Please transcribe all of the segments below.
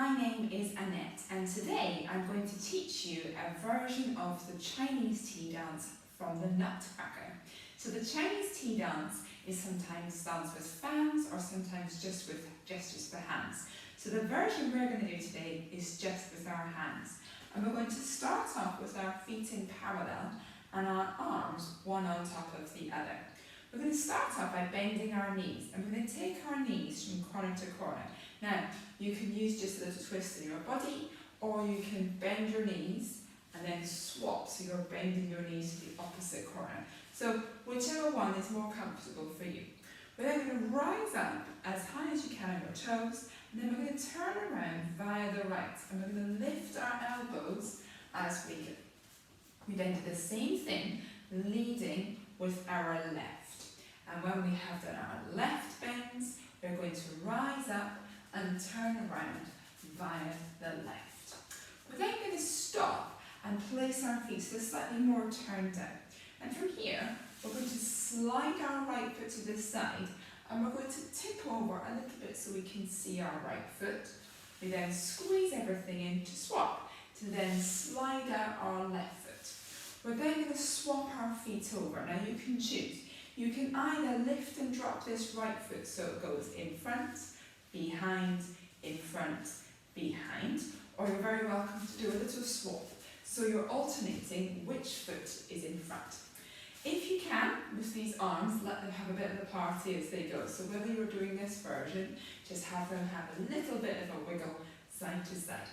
my name is Annette and today I'm going to teach you a version of the Chinese tea dance from the Nutcracker. So the Chinese tea dance is sometimes danced with fans or sometimes just with gestures for hands. So the version we're going to do today is just with our hands. And we're going to start off with our feet in parallel and our arms one on top of the other. We're going to start off by bending our knees and we're going to take our knees from corner to corner. Now, you can use just a little twist in your body or you can bend your knees and then swap, so you're bending your knees to the opposite corner. So whichever one is more comfortable for you. We're then going to rise up as high as you can on your toes and then we're going to turn around via the right and we're going to lift our elbows as we go. We then do the same thing, leading with our left. And when we have done our left bends, we're going to rise up and turn around via the left. We're then going to stop and place our feet so they're slightly more turned down. And from here, we're going to slide our right foot to the side and we're going to tip over a little bit so we can see our right foot. We then squeeze everything in to swap, to then slide out our left foot. We're then going to swap our feet over. Now you can choose. You can either lift and drop this right foot so it goes in front, behind, in front, behind, or you're very welcome to do a little swap. So you're alternating which foot is in front. If you can, with these arms, let them have a bit of a party as they go. So whether you're doing this version, just have them have a little bit of a wiggle side to side.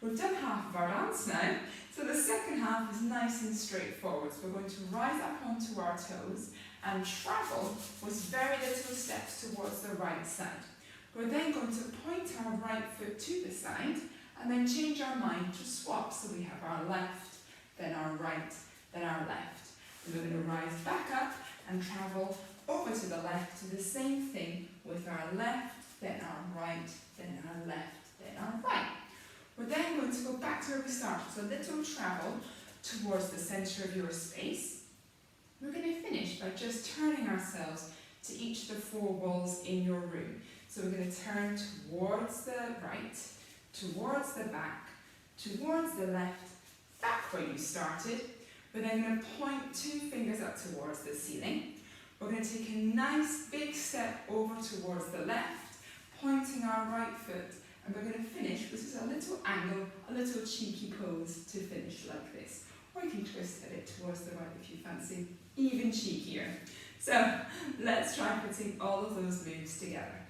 We've done half of our dance now, so the second half is nice and straightforward. So we're going to rise up onto our toes and travel with very little steps towards the right side. We're then going to point our right foot to the side and then change our mind to swap. So we have our left, then our right, then our left. And we're going to rise back up and travel over to the left, do the same thing with our left, then our right, then our left, then our right. We're then going to go back to where we started, so a little travel towards the centre of your space. We're going to finish by just turning ourselves to each of the four walls in your room. So we're going to turn towards the right, towards the back, towards the left, back where you started. We're then going to point two fingers up towards the ceiling. We're going to take a nice big step over towards the left, pointing our right foot, and we're going to finish with just a little angle, a little cheeky pose to finish like this. Or you can twist a bit towards the right if you fancy even cheekier. So let's try putting all of those moves together.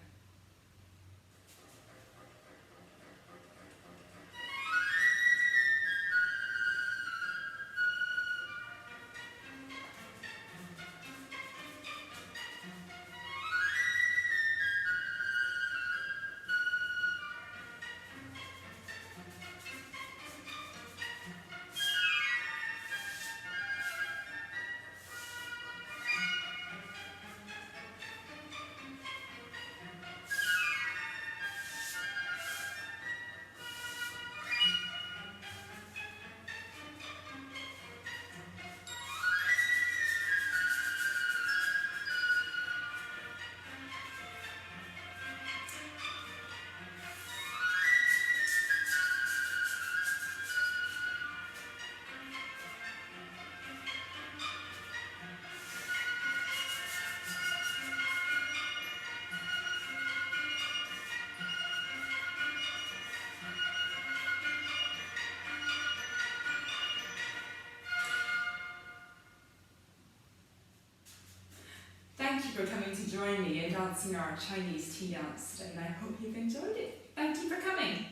Thank you for coming to join me in dancing our Chinese tea dance today, and I hope you've enjoyed it. Thank you for coming.